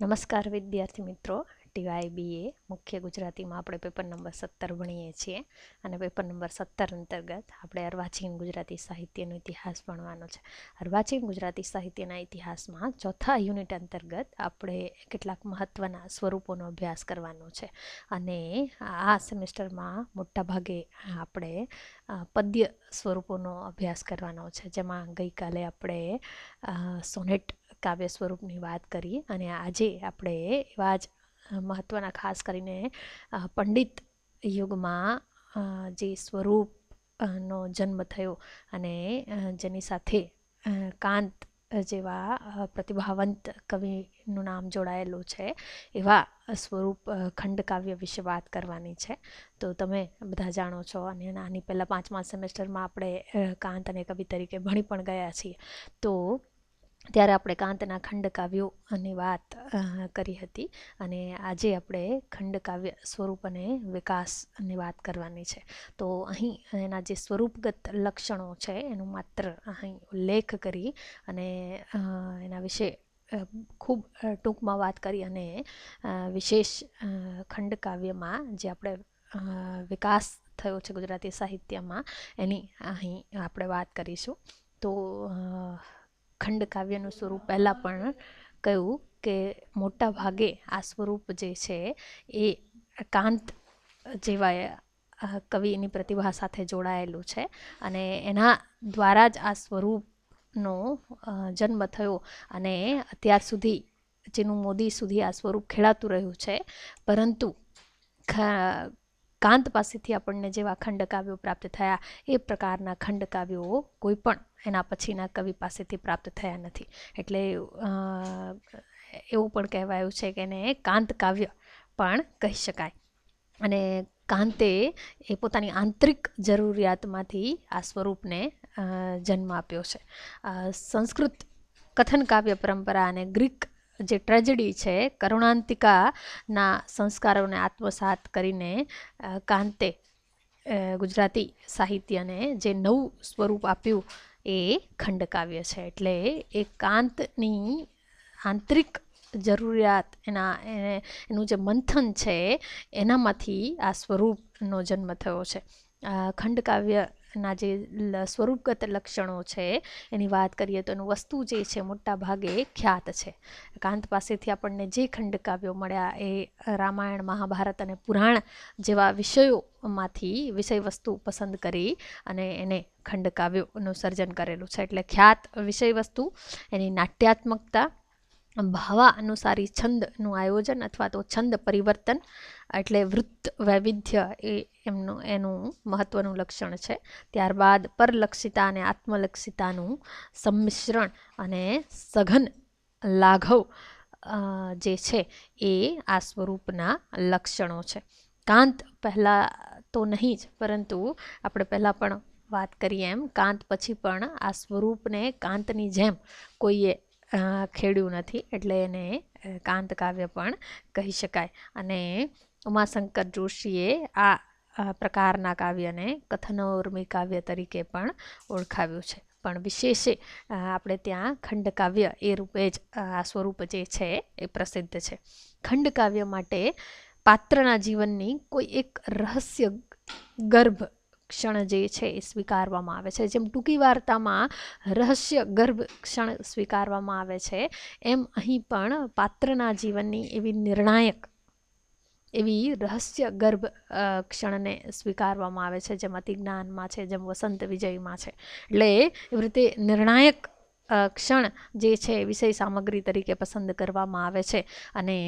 નમસ્કાર વિદ્યાર્થી મિત્રો. ટીવાય બીએ મુખ્ય ગુજરાતીમાં આપણે પેપર નંબર 17 ભણીએ છીએ અને પેપર નંબર 17 અંતર્ગત આપણે અર્વાચીન ગુજરાતી સાહિત્યનો ઇતિહાસ ભણવાનો છે. અર્વાચીન ગુજરાતી સાહિત્યના ઇતિહાસમાં ચોથા યુનિટ અંતર્ગત આપણે કેટલાક મહત્ત્વના સ્વરૂપોનો અભ્યાસ કરવાનો છે અને આ સેમેસ્ટરમાં મોટાભાગે આપણે પદ્ય સ્વરૂપોનો અભ્યાસ કરવાનો છે, જેમાં ગઈકાલે આપણે સોનેટ કાવ્ય સ્વરૂપની વાત કરી અને આજે આપણે એવા જ મહત્ત્વના ખાસ કરીને પંડિત યુગમાં જે સ્વરૂપનો જન્મ થયો અને જેની સાથે કાંત જેવા પ્રતિભાવંત કવિનું નામ જોડાયેલું છે એવા સ્વરૂપ ખંડકાવ્ય વિશે વાત કરવાની છે. તો તમે બધા જાણો છો અને આની પહેલાં 5મા સેમેસ્ટરમાં આપણે કાંત અને કવિ તરીકે ભણી પણ ગયા છીએ. તો ત્યારે આપણે કાંતના ખંડકાવ્યોની વાત કરી હતી અને આજે આપણે ખંડકાવ્ય સ્વરૂપ અને વિકાસની વાત કરવાની છે. તો અહીં એના જે સ્વરૂપગત લક્ષણો છે એનું માત્ર અહીં ઉલ્લેખ કરી અને એના વિશે ખૂબ ટૂંકમાં વાત કરી અને વિશેષ ખંડકાવ્યમાં જે આપણે વિકાસ થયો છે ગુજરાતી સાહિત્યમાં એની અહીં આપણે વાત કરીશું. તો ખંડકાવ્યનું સ્વરૂપ પહેલાં પણ કહ્યું કે મોટા ભાગે આ સ્વરૂપ જે છે એ કાંત જેવા કવિની પ્રતિભા સાથે જોડાયેલું છે અને એના દ્વારા જ આ સ્વરૂપનો જન્મ થયો અને અત્યાર સુધી જેનું મોદી સુધી આ સ્વરૂપ ખેડાતું રહ્યું છે. પરંતુ કાંત પાસેથી આપણને જેવા ખંડકાવ્યો પ્રાપ્ત થયા એ પ્રકારના ખંડકાવ્યો કોઈ પણ એના પછીના કવિ પાસેથી પ્રાપ્ત થયા નથી. એટલે એવું પણ કહેવાયું છે કે એને કાંત કાવ્ય પણ કહી શકાય. અને કાંતે એ પોતાની આંતરિક જરૂરિયાતમાંથી આ સ્વરૂપને જન્મ આપ્યો છે. સંસ્કૃત કથન કાવ્ય પરંપરા અને ગ્રીક જે ટ્રેજેડી છે કરુણાંતિકાના સંસ્કારોને આત્મસાત કરીને કાંતે ગુજરાતી સાહિત્યને જે નવું સ્વરૂપ આપ્યું એ ખંડકાવ્ય છે. એટલે એ કાંતની આંતરિક જરૂરિયાત એનું જે મંથન છે એનામાંથી આ સ્વરૂપનો જન્મ થયો છે. ખંડકાવ્યના જે સ્વરૂપગત લક્ષણો છે એની વાત કરીએ તો એનું વસ્તુ જે છે મોટા ભાગે ખ્યાત છે. કાંત પાસેથી આપણને જે ખંડકાવ્યો મળ્યા એ રામાયણ, મહાભારત અને પુરાણ જેવા વિષયોમાંથી વિષય વસ્તુ પસંદ કરી અને એને ખંડકાવ્યોનું સર્જન કરેલું છે. એટલે ખ્યાત વિષય વસ્તુ, એની નાટ્યાત્મકતા, ભાવાનુસારી છંદનું આયોજન અથવા તો છંદ પરિવર્તન એટલે વૃત્ત વૈવિધ્ય એ એનું મહત્ત્વનું લક્ષણ છે. ત્યારબાદ પરલક્ષિતા અને આત્મલક્ષિતાનું સંમિશ્રણ અને સઘન લાઘવ જે છે એ આ સ્વરૂપના લક્ષણો છે. કાંત પહેલાં તો નહીં જ, પરંતુ આપણે પહેલાં પણ વાત કરીએ એમ કાંત પછી પણ આ સ્વરૂપને કાંતની જેમ કોઈએ ખેડ્યું નથી. એટલે એને કાંત કાવ્ય પણ કહી શકાય. અને ઉમાશંકર જોશીએ આ પ્રકારના કાવ્યને કથનોર્મી કાવ્ય તરીકે પણ ઓળખાવ્યું છે. પણ વિશેષે આપણે ત્યાં ખંડકાવ્ય એ રૂપે જ આ સ્વરૂપ જે છે એ પ્રસિદ્ધ છે. ખંડકાવ્ય માટે પાત્રના જીવનની કોઈ એક રહસ્ય ગર્ભ ક્ષણ જે છે એ સ્વીકારવામાં આવે છે. જેમ ટૂંકી વાર્તામાં રહસ્ય ગર્ભ ક્ષણ સ્વીકારવામાં આવે છે એમ અહીં પણ પાત્રના જીવનની એવી નિર્ણાયક એવી રહસ્ય ગર્ભ ક્ષણને સ્વીકારવામાં આવે છે, જેમ અતિજ્ઞાનમાં છે, જેમ વસંત વિજયમાં છે. એટલે એવી રીતે નિર્ણાયક ક્ષણ જે છે વિષય સામગ્રી તરીકે પસંદ કરવામાં આવે છે. અને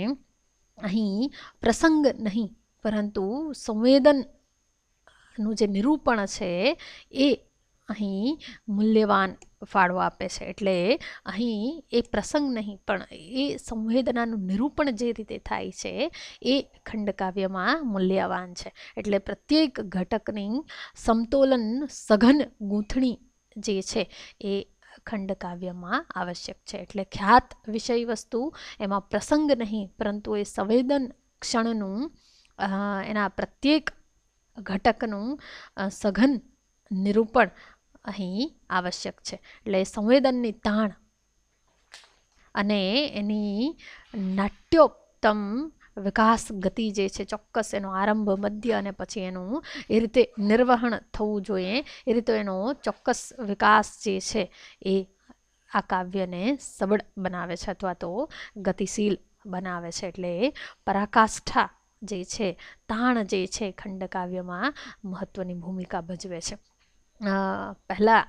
અહીં પ્રસંગ નહીં પરંતુ સંવેદનનું જે નિરૂપણ છે એ અહીં મૂલ્યવાન ફાળો આપે છે. એટલે અહીં એ પ્રસંગ નહીં પણ એ સંવેદનાનું નિરૂપણ જે રીતે થાય છે એ ખંડકાવ્યમાં મૂલ્યવાન છે. એટલે પ્રત્યેક ઘટકની સમતોલન સઘન ગૂંથણી જે છે એ ખંડકાવ્યમાં આવશ્યક છે. એટલે ખ્યાત વિષય વસ્તુ એમાં પ્રસંગ નહીં પરંતુ એ સંવેદન ક્ષણનું એના પ્રત્યેક ઘટકનું સઘન નિરૂપણ અહીં આવશ્યક છે. એટલે સંવેદનની તાણ અને એની નાટ્યોત્તમ વિકાસ ગતિ જે છે, ચોક્કસ એનો આરંભ, મધ્ય અને પછી એનું એ રીતે નિર્વહણ થવું જોઈએ, એ રીતે એનો ચોક્કસ વિકાસ જે છે એ આ કાવ્યને સબળ બનાવે છે અથવા તો ગતિશીલ બનાવે છે. એટલે પરાકાષ્ઠા જે છે, તાણ જે છે, ખંડકાવ્યમાં મહત્વની ભૂમિકા ભજવે છે. પહેલાં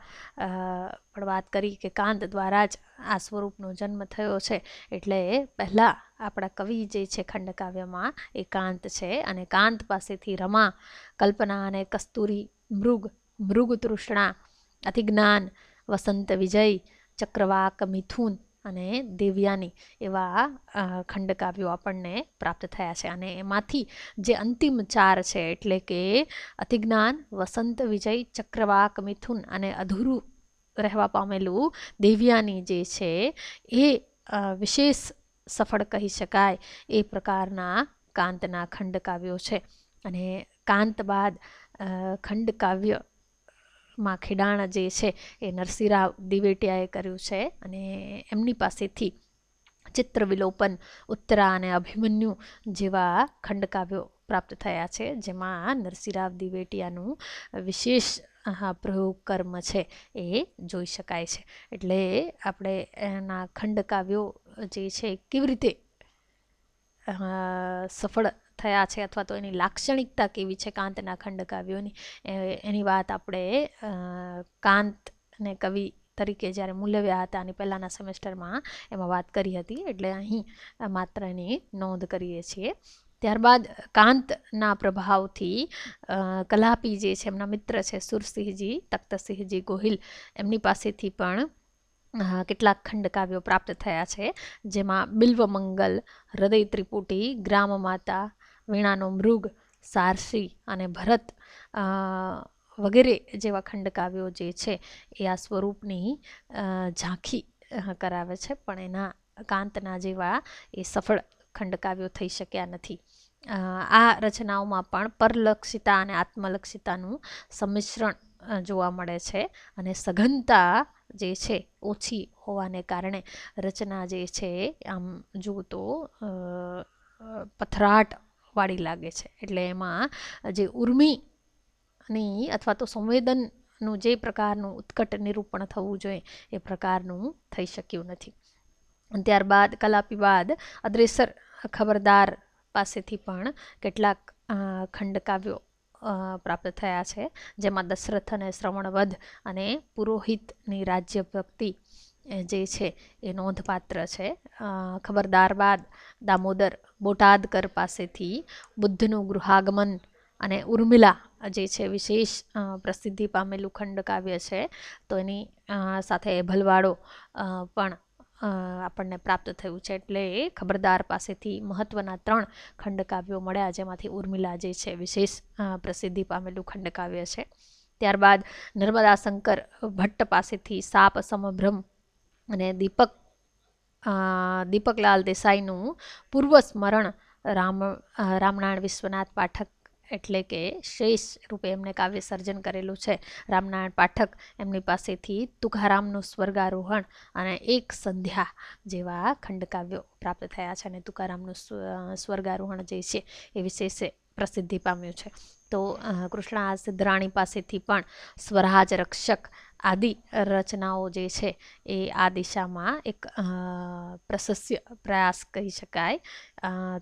પણ વાત કરી કે કાંત દ્વારા જ આ સ્વરૂપનો જન્મ થયો છે, એટલે પહેલાં આપણા કવિ જે છે ખંડકાવ્યમાં એ કાંત છે. અને કાંત પાસેથી રમા, કલ્પના અને કસ્તુરી, મૃગ તૃષ્ણા, અતિજ્ઞાન, વસંત વિજય, ચક્રવાક, મિથુન અને દેવયાની એવા ખંડકાવ્યો આપણને પ્રાપ્ત થયા છે. અને એમાંથી જે અંતિમ 4 છે, એટલે કે અતિજ્ઞાન, વસંત વિજય, ચક્રવાક, મિથુન અને અધૂરું રહેવા પામેલું દેવયાની જે છે એ વિશેષ સફળ કહી શકાય એ પ્રકારના કાંતના ખંડકાવ્યો છે. અને કાંત બાદ ખંડકાવ્યમાં ખેડાણ જે છે એ નરસિંહરાવ દિવેટિયાએ કર્યું છે. અને એમની પાસેથી ચિત્ર વિલોપન, ઉત્તરા અને અભિમન્યુ જેવા ખંડકાવ્યો પ્રાપ્ત થયા છે, જેમાં નરસિંહરાવ દિવેટિયાનું વિશેષ પ્રયોગ કર્મ છે એ જોઈ શકાય છે. એટલે આપણે એના ખંડકાવ્યો જે છે કેવી રીતે સફળ થયા છે અથવા તો એની લાક્ષણિકતા કેવી છે કાંતના ખંડકાવ્યોની, એની વાત આપણે કાંતને કવિ તરીકે જ્યારે મૂલવ્યા હતા અને પહેલાંના સેમેસ્ટરમાં એમાં વાત કરી હતી, એટલે અહીં માત્ર એની નોંધ કરીએ છીએ. ત્યારબાદ કાંતના પ્રભાવથી કલાપી જે છે, એમના મિત્ર છે સુરસિંહજી, તખ્તસિંહજી ગોહિલ, એમની પાસેથી પણ કેટલાક ખંડકાવ્યો પ્રાપ્ત થયા છે, જેમાં બિલ્વમંગલ, હૃદય ત્રિપુટી, ગ્રામ માતા, વીણાનો મૃગ, સારસી અને ભરત વગેરે જેવા ખંડકાવ્યો જે છે એ આ સ્વરૂપની ઝાંખી કરાવે છે, પણ એના કાંતના જેવા એ સફળ ખંડકાવ્યો થઈ શક્યા નથી. આ રચનાઓમાં પણ પરલક્ષિતા અને આત્મલક્ષિતાનું સંમિશ્રણ જોવા મળે છે. અને સઘનતા જે છે ઓછી હોવાને કારણે રચના જે છે આમ જુઓ તો પથરાટ વાળી લાગે છે. એટલે એમાં જે ઉર્મિની અથવા તો સંવેદનનું જે પ્રકારનું ઉત્કટ નિરૂપણ થવું જોઈએ એ પ્રકારનું થઈ શક્યું નથી. ત્યારબાદ કલાપી બાદ અદ્રેસર ખબરદાર પાસેથી પણ કેટલાક ખંડકાવ્યો પ્રાપ્ત થયા છે, જેમાં દશરથ અને શ્રવણવધ અને પુરોહિતની રાજ્ય ભક્તિ જે છે એ નોંધપાત્ર છે. ખબરદાર બાદ દામોદર બોટાદકર પાસેથી બુદ્ધનું ગૃહાગમન અને ઉર્મિલા જે છે વિશેષ પ્રસિદ્ધિ પામેલું ખંડકાવ્ય છે. તો એની સાથે ભલવાડો પણ આપણને પ્રાપ્ત થયું છે. એટલે ખબરદાર પાસેથી મહત્વના 3 ખંડકાવ્યો મળ્યા, જેમાંથી ઉર્મિલા જે છે વિશેષ પ્રસિદ્ધિ પામેલું ખંડકાવ્ય છે. ત્યારબાદ નર્મદા શંકર ભટ્ટ પાસેથી સાપ સમભ્રમ અને દીપકલાલ દેસાઈનું પૂર્વ સ્મરણ રામનારાયણ વિશ્વનાથ પાઠક એટલે કે શેષ રૂપે એમને કાવ્ય સર્જન કરેલું છે. રામનારાયણ પાઠક એમની પાસેથી તુકારામનું સ્વર્ગારોહણ અને એક સંધ્યા જેવા ખંડકાવ્યો પ્રાપ્ત થયા છે. અને તુકારામનું સ્વર્ગારોહણ જે છે એ વિશેષ પ્રસિદ્ધિ પામ્યું છે. તો કૃષ્ણા સિદ્ધરાણી પાસેથી પણ સ્વરાજ રક્ષક આદિ રચનાઓ જે છે એ આ દિશામાં એક પ્રશસ્ય પ્રયાસ કહી શકાય.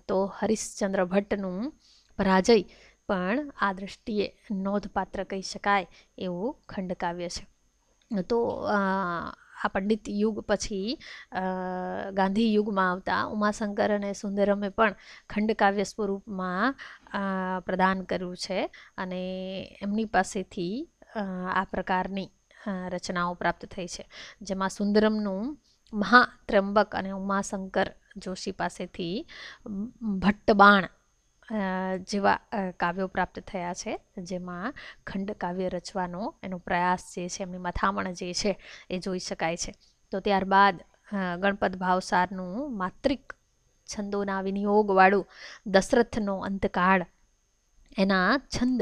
તો હરિશ્ચંદ્ર ભટ્ટનું પરાજય પણ આ દૃષ્ટિએ નોંધપાત્ર કહી શકાય એવું ખંડકાવ્ય છે. તો આ પંડિત યુગ પછી ગાંધી યુગમાં આવતા ઉમાશંકર અને સુંદરમે પણ ખંડકાવ્ય સ્વરૂપમાં પ્રદાન કર્યું છે. અને એમની પાસેથી આ પ્રકારની રચનાઓ પ્રાપ્ત થઈ છે, જેમાં સુંદરમનું મહાત્રંબક અને ઉમાશંકર જોશી પાસેથી ભટ્ટબાણ જેવા કાવ્યો પ્રાપ્ત થયા છે, જેમાં ખંડકાવ્ય રચવાનો એનો પ્રયાસ જે છે, એમની મથામણ જે છે એ જોઈ શકાય છે. તો ત્યારબાદ ગણપત ભાવસારનું માત્રિક છંદોના વિનિયોગવાળું દશરથનો અંતકાળ એના છંદ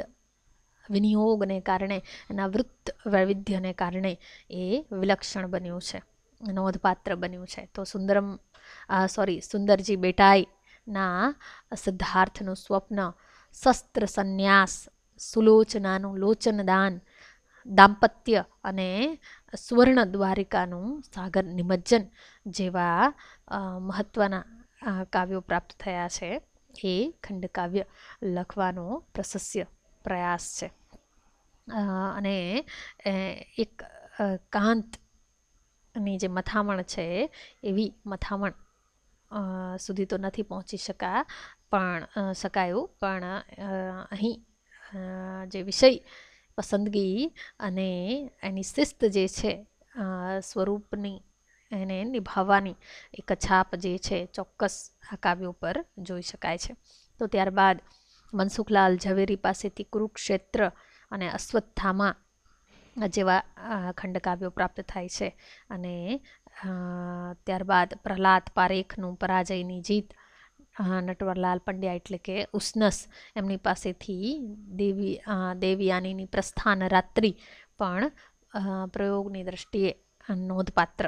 વિનિયોગને કારણે, એના વૃત્ત વૈવિધ્યને કારણે એ વિલક્ષણ બન્યું છે. નોંધપાત્ર બન્યું છે. તો સુંદરજી બેટાઈના સિદ્ધાર્થનું સ્વપ્ન, શસ્ત્ર સંન્યાસ, સુલોચનાનું લોચનદાન, દાંપત્ય અને સુવર્ણ દ્વારિકાનું સાગર નિમજ્જન જેવા મહત્ત્વના કાવ્યો પ્રાપ્ત થયા છે. એ ખંડકાવ્ય લખવાનો પ્રશસ્ય પ્રયાસ છે. અને એક કાંતની જે મથામણ છે એવી મથામણ સુધી તો નથી પહોંચી શકાયું, પણ અહીં જે વિષય પસંદગી અને એની શિસ્ત જે છે, સ્વરૂપની એને નિભાવવાની એક છાપ જે છે ચોક્કસ આ કાવ્યો પર જોઈ શકાય છે. તો ત્યારબાદ મનસુખલાલ ઝવેરી પાસેથી કુરુક્ષેત્ર અને અશ્વત્થામા જેવા ખંડકાવ્યો પ્રાપ્ત થાય છે. અને ત્યારબાદ પ્રહલાદ પારેખનું પરાજયની જીત, નટવરલાલ પંડ્યા એટલે કે ઉસનસ એમની પાસેથી દેવયાનીની પ્રસ્થાન રાત્રિ પણ પ્રયોગની દ્રષ્ટિએ નોંધપાત્ર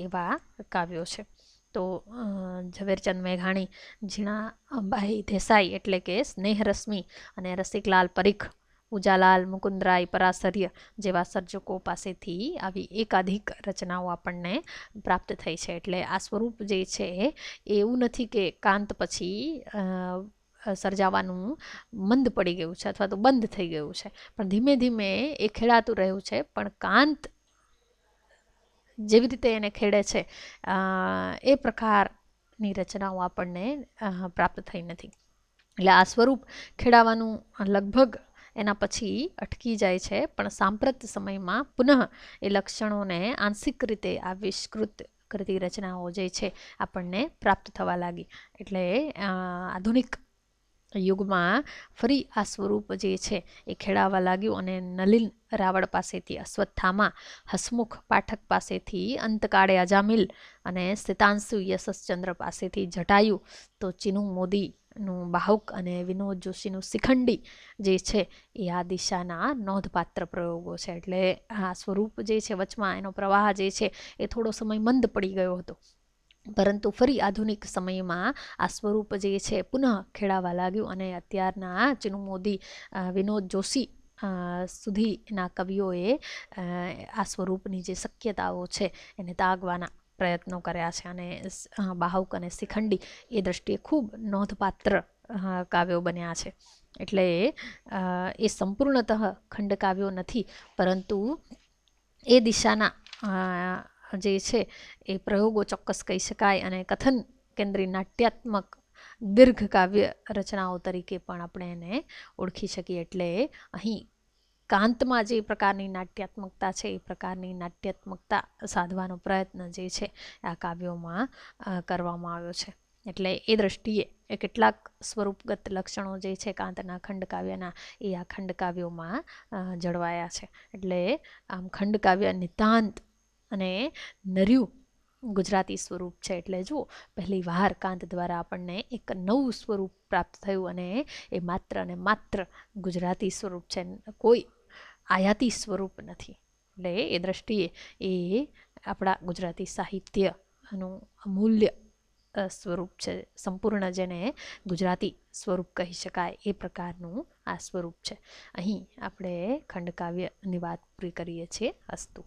એવા કાવ્યો છે. તો ઝવેરચંદ મેઘાણી, ઝીણાબાઈ દેસાઈ એટલે કે સ્નેહરશ્મિ અને રસિકલાલ પરીખ, પૂજાલાલ મુકુંદરાય પરાસર્ય જેવા સર્જકો પાસેથી આવી એકાધિક રચનાઓ આપણને પ્રાપ્ત થઈ છે. એટલે આ સ્વરૂપ જે છે એવું નથી કે કાંત પછી સર્જાવાનું મંદ પડી ગયું છે અથવા તો બંધ થઈ ગયું છે, પણ ધીમે ધીમે એ ખેડાતું રહ્યું છે. પણ કાંત જેવી રીતે એને ખેડે છે એ પ્રકારની રચનાઓ આપણને પ્રાપ્ત થઈ નથી. એટલે આ સ્વરૂપ ખેડાવાનું લગભગ એના પછી અટકી જાય છે, પણ સાંપ્રત સમયમાં પુનઃ એ લક્ષણોને આંશિક રીતે આવિષ્કૃત કરતી રચનાઓ જે છે આપણને પ્રાપ્ત થવા લાગી. એટલે આધુનિક યુગમાં ફરી આ સ્વરૂપ જે છે એ ખેડાવા લાગ્યું અને નલિન રાવળ પાસેથી અશ્વત્થામા, હસમુખ પાઠક પાસેથી અંતકાળે અજામિલ અને સિતાંશુ યશસ્ચંદ્ર પાસેથી જટાયુ, તો ચીનુ મોદીનું બાહુક અને વિનોદ જોશીનું શિખંડી જે છે એ આ દિશાના નોંધપાત્ર પ્રયોગો છે. એટલે આ સ્વરૂપ જે છે વચમાં એનો પ્રવાહ જે છે એ થોડો સમય મંદ પડી ગયો હતો, પરંતુ ફરી આધુનિક સમયમાં આ સ્વરૂપ જે છે પુનઃ ખેડાવા લાગ્યું અને અત્યારના ચીનુ મોદી, વિનોદ જોશી સુધીના કવિઓએ આ સ્વરૂપની જે શક્યતાઓ છે એને તાગવાના પ્રયત્નો કર્યા છે. અને બાહુક અને શિખંડી એ દ્રષ્ટિએ ખૂબ નોંધપાત્ર કાવ્યો બન્યા છે. એટલે એ સંપૂર્ણતઃ ખંડકાવ્યો નથી, પરંતુ એ દિશાના જે છે એ પ્રયોગો ચોક્કસ કહી શકાય અને કથન કેન્દ્રી નાટ્યાત્મક દીર્ઘ કાવ્ય રચનાઓ તરીકે પણ આપણે એને ઓળખી શકીએ. એટલે અહીં કાંતમાં જે પ્રકારની નાટ્યાત્મકતા છે એ પ્રકારની નાટ્યાત્મકતા સાધવાનો પ્રયત્ન જે છે આ કાવ્યોમાં કરવામાં આવ્યો છે. એટલે એ દ્રષ્ટિએ એ કેટલાક સ્વરૂપગત લક્ષણો જે છે કાંતના ખંડકાવ્યના એ આ ખંડકાવ્યોમાં જળવાયા છે. એટલે આમ ખંડકાવ્ય નિતાંત અને નર્યું ગુજરાતી સ્વરૂપ છે. એટલે જુઓ, પહેલી વાર કાંત દ્વારા આપણને એક નવું સ્વરૂપ પ્રાપ્ત થયું અને એ માત્ર ને માત્ર ગુજરાતી સ્વરૂપ છે, કોઈ આયાતી સ્વરૂપ નથી. એટલે એ દ્રષ્ટિએ એ આપણા ગુજરાતી સાહિત્યનું અમૂલ્ય સ્વરૂપ છે. સંપૂર્ણ જેને ગુજરાતી સ્વરૂપ કહી શકાય એ પ્રકારનું આ સ્વરૂપ છે. અહીં આપણે ખંડકાવ્યની વાત પૂરી કરીએ છીએ. અસ્તુ.